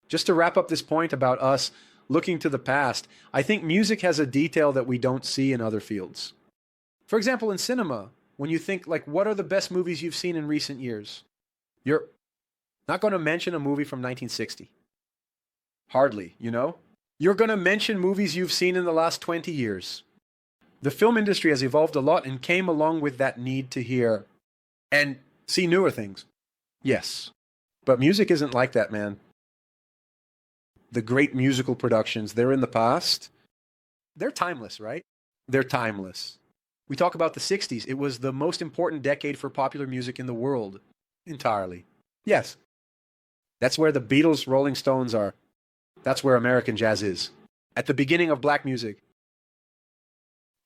Just to wrap up this point about us looking to the past, I think music has a detail that we don't see in other fields. For example, in cinema, when you think, like, what are the best movies you've seen in recent years? You're not going to mention a movie from 1960. Hardly, you know? You're going to mention movies you've seen in the last 20 years. The film industry has evolved a lot and came along with that need to hear and see newer things. Yes. But music isn't like that, man. The great musical productions, they're in the past. They're timeless, right? They're timeless. We talk about the 60s. It was the most important decade for popular music in the world. Entirely. Yes. That's where the Beatles, Rolling Stones are. That's where American jazz is. At the beginning of black music.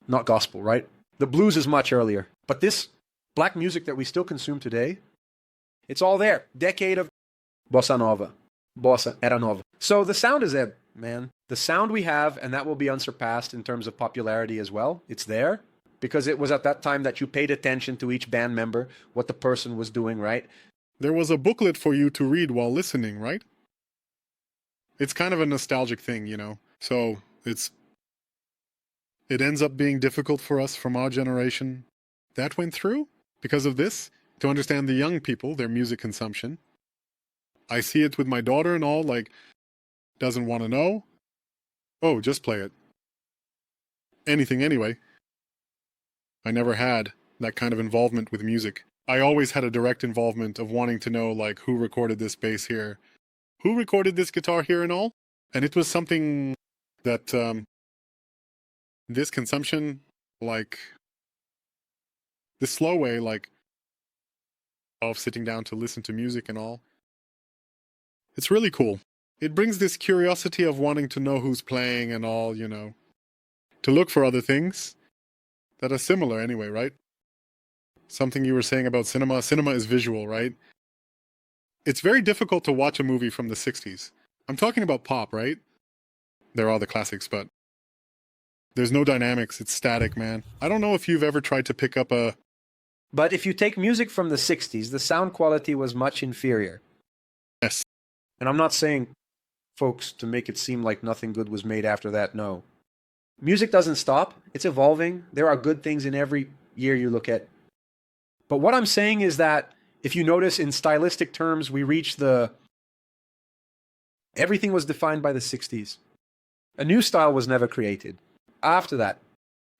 Not gospel, right? The blues is much earlier. But this black music that we still consume today, it's all there. Decade of bossa nova. Bossa era nova. So the sound is there, man. The sound we have, and that will be unsurpassed in terms of popularity as well. It's there because it was at that time that you paid attention to each band member, what the person was doing, right? There was a booklet for you to read while listening, right? It's kind of a nostalgic thing, you know. So it ends up being difficult for us from our generation that went through because of this to understand the young people, their music consumption. I see it with my daughter and all, like, doesn't want to know. Oh, just play it. Anything anyway. I never had that kind of involvement with music. I always had a direct involvement of wanting to know, like, who recorded this bass here, who recorded this guitar here and all. And it was something that this consumption, like, this slow way, like, of sitting down to listen to music and all, it's really cool. It brings this curiosity of wanting to know who's playing and all, you know, to look for other things that are similar anyway, right? Something you were saying about cinema. Cinema is visual, right? It's very difficult to watch a movie from the 60s. I'm talking about pop, right? There are the classics, but there's no dynamics. It's static, man. I don't know if you've ever tried to pick up a... But if you take music from the 60s, the sound quality was much inferior. Yes. And I'm not saying, folks, to make it seem like nothing good was made after that. No. Music doesn't stop. It's evolving. There are good things in every year you look at. But what I'm saying is that if you notice in stylistic terms, we reach the... Everything was defined by the 60s. A new style was never created. After that,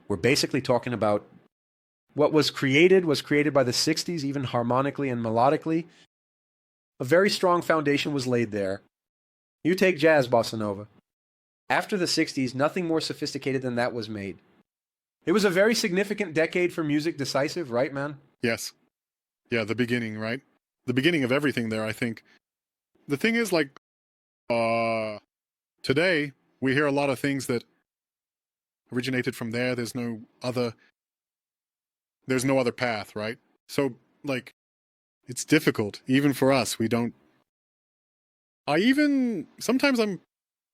we're basically talking about what was created by the 60s, even harmonically and melodically. A very strong foundation was laid there. You take jazz, bossa nova. After the 60s, nothing more sophisticated than that was made. It was a very significant decade for music, decisive, right, man? Yes. Yeah, the beginning, right? The beginning of everything there, I think. The thing is, like, today, we hear a lot of things that originated from there. There's no other path, right? So, like, it's difficult, even for us. Sometimes I'm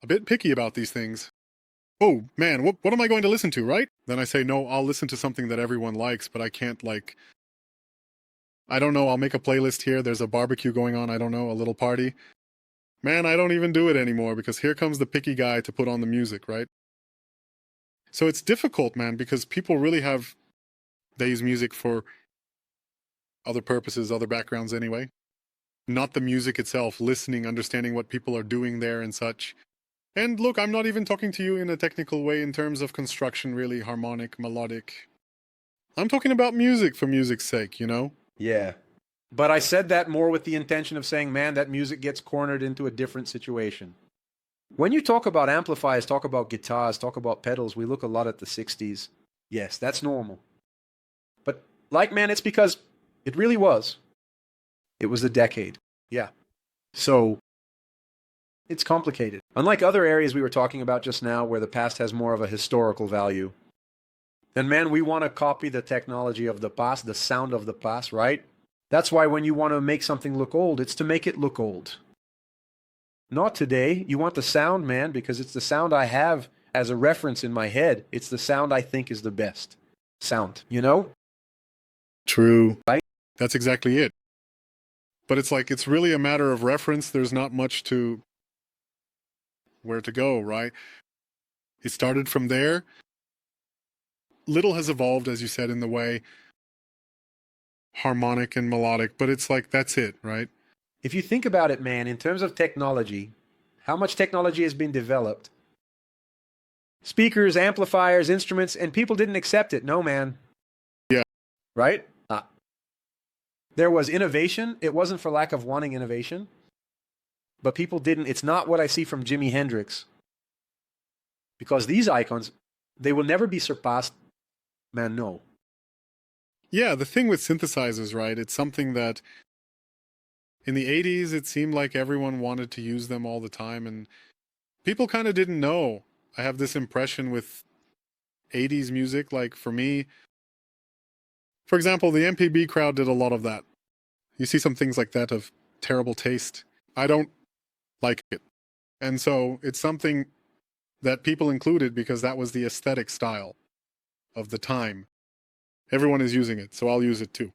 a bit picky about these things. Oh, man, what am I going to listen to, right? Then I say, no, I'll listen to something that everyone likes, but I can't, like, I don't know, I'll make a playlist here. There's a barbecue going on, I don't know, a little party. Man, I don't even do it anymore because here comes the picky guy to put on the music, right? So it's difficult, man, because people really they use music for other purposes, other backgrounds anyway. Not the music itself, listening, understanding what people are doing there and such. And look, I'm not even talking to you in a technical way in terms of construction, really, harmonic, melodic. I'm talking about music for music's sake, you know? Yeah. But I said that more with the intention of saying, man, that music gets cornered into a different situation. When you talk about amplifiers, talk about guitars, talk about pedals, we look a lot at the 60s. Yes, that's normal. But, like, man, it's because it really was. It was a decade. Yeah. So, it's complicated. Unlike other areas we were talking about just now, where the past has more of a historical value, then, man, we want to copy the technology of the past, the sound of the past, right? That's why when you want to make something look old, it's to make it look old. Not today. You want the sound, man, because it's the sound I have as a reference in my head. It's the sound I think is the best sound, you know? True. Right? That's exactly it. But it's like, it's really a matter of reference. There's not much to where to go, right? He started from there. Little has evolved, as you said, in the way harmonic and melodic, but it's like, that's it, right? If you think about it, man, in terms of technology, how much technology has been developed? Speakers, amplifiers, instruments, and people didn't accept it. No, man. Yeah. Right? There was innovation. It wasn't for lack of wanting innovation. But people didn't. It's not what I see from Jimi Hendrix. Because these icons, they will never be surpassed. Man, no. Yeah, the thing with synthesizers, right? It's something that in the 80s, it seemed like everyone wanted to use them all the time, and people kind of didn't know. I have this impression with 80s music, like for me, for example, the MPB crowd did a lot of that. You see some things like that of terrible taste. I don't like it. And so it's something that people included because that was the aesthetic style of the time. Everyone is using it, so I'll use it too.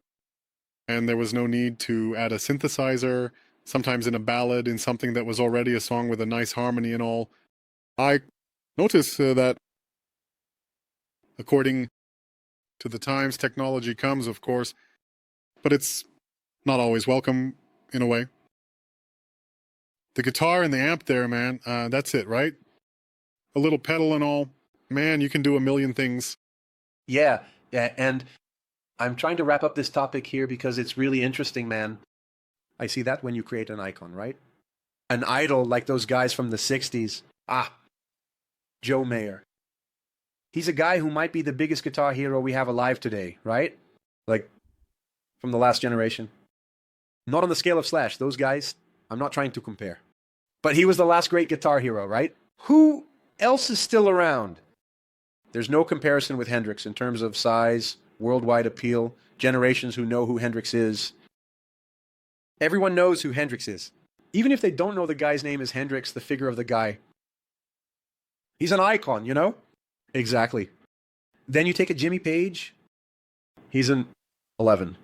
And there was no need to add a synthesizer, sometimes in a ballad, in something that was already a song with a nice harmony and all. I notice that according to the times, technology comes, of course, but it's not always welcome in a way. The guitar and the amp there, man, that's it, right? A little pedal and all. Man, you can do a million things. Yeah, and I'm trying to wrap up this topic here because it's really interesting, man. I see that when you create an icon, right? An idol like those guys from the 60s. Joe Mayer. He's a guy who might be the biggest guitar hero we have alive today, right? Like, from the last generation. Not on the scale of Slash. Those guys, I'm not trying to compare. But he was the last great guitar hero, right? Who else is still around? There's no comparison with Hendrix in terms of size, worldwide appeal, generations who know who Hendrix is. Everyone knows who Hendrix is. Even if they don't know the guy's name is Hendrix, the figure of the guy. He's an icon, you know? Exactly. Then you take a Jimmy Page. He's an 11.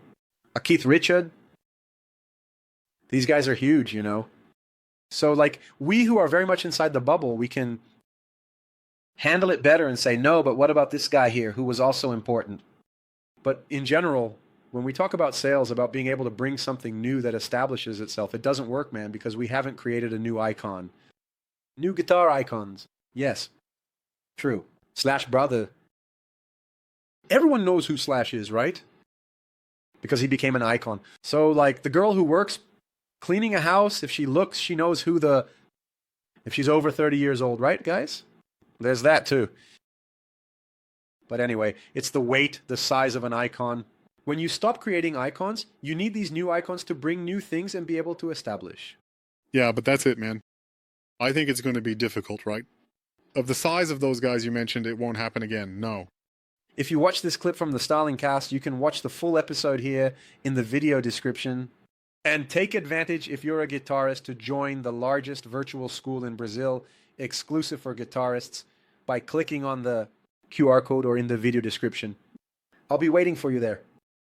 A Keith Richard. These guys are huge, you know? So, like, we who are very much inside the bubble, we can handle it better and say, no, but what about this guy here who was also important? But in general, when we talk about sales, about being able to bring something new that establishes itself, it doesn't work, man, because we haven't created a new icon. New guitar icons. Yes. True. Slash brother. Everyone knows who Slash is, right? Because he became an icon. So, like, the girl who works cleaning a house, if she looks, she knows who if she's over 30 years old, right, guys? There's that, too. But anyway, it's the weight, the size of an icon. When you stop creating icons, you need these new icons to bring new things and be able to establish. Yeah, but that's it, man. I think it's going to be difficult, right? Of the size of those guys you mentioned, it won't happen again, no. If you watch this clip from the Starling Cast, you can watch the full episode here in the video description. And take advantage, if you're a guitarist, to join the largest virtual school in Brazil, exclusive for guitarists, by clicking on the QR code or in the video description. I'll be waiting for you there.